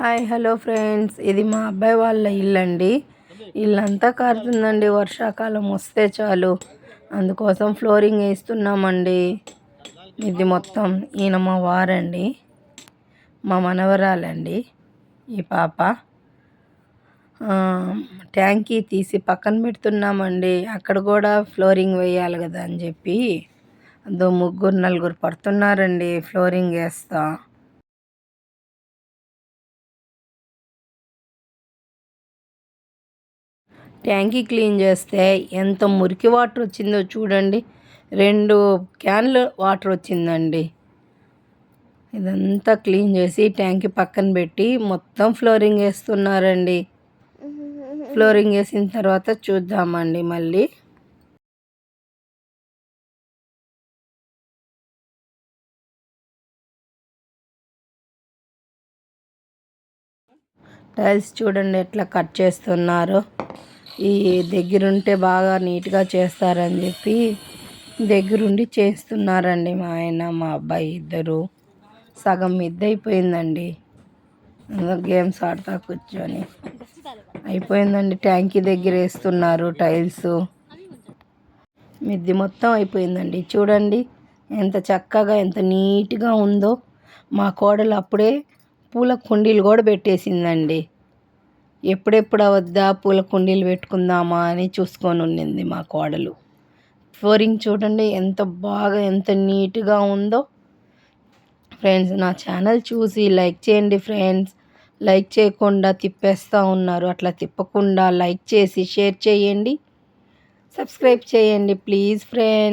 Hi hello friends, ఇది మా అబ్బాయి వాళ్ళ ఇల్లు అండి. ఇల్లంతా కారుతుందండి, వర్షాకాలం వస్తే చాలు. అందుకోసం ఫ్లోరింగ్ వేస్తున్నామండి. ఇది మొత్తం ఈయన మా వారండి, మా మనవరాలండి ఈ పాప. ట్యాంకీ తీసి పక్కన పెడుతున్నామండి. అక్కడ కూడా ఫ్లోరింగ్ వేయాలి కదా అని చెప్పి అదో 3-4 పడుతున్నారండి ఫ్లోరింగ్ వేస్తా. ట్యాంకీ క్లీన్ చేస్తే ఎంత మురికి వాటర్ వచ్చిందో చూడండి. 2 క్యాన్లు వాటర్ వచ్చిందండి. ఇదంతా క్లీన్ చేసి ట్యాంకీ పక్కన పెట్టి మొత్తం ఫ్లోరింగ్ వేస్తున్నారండి. ఫ్లోరింగ్ వేసిన తర్వాత చూద్దామండి మళ్ళీ. టైల్స్ చూడండి ఎట్లా కట్ చేస్తున్నారు. ఈ దగ్గరుంటే బాగా నీట్గా చేస్తారని చెప్పి దగ్గరుండి చేస్తున్నారండి మా ఆయన మా అబ్బాయి ఇద్దరు. సగం మిద్దైపోయిందండి, గేమ్స్ ఆడుతూ కూర్చొని అయిపోయిందండి. ట్యాంకీ దగ్గర వేస్తున్నారు టైల్స్. మిద్ది మొత్తం అయిపోయిందండి. చూడండి ఎంత చక్కగా ఎంత నీట్గా ఉందో. మా కోడలు అప్పుడే పూల కుండీలు కూడా పెట్టేసిందండి. ఎప్పుడెప్పుడు అవద్దా పూల కుండీలు పెట్టుకుందామా అని చూసుకొని ఉండింది మా కోడలు. ఫ్లోరింగ్ చూడండి ఎంత బాగా ఎంత నీట్గా ఉందో. ఫ్రెండ్స్, నా ఛానల్ చూసి లైక్ చేయండి ఫ్రెండ్స్. లైక్ చేయకుండా తిప్పేస్తూ ఉన్నారు. అట్లా తిప్పకుండా లైక్ చేసి షేర్ చేయండి, సబ్స్క్రైబ్ చేయండి ప్లీజ్ ఫ్రెండ్స్.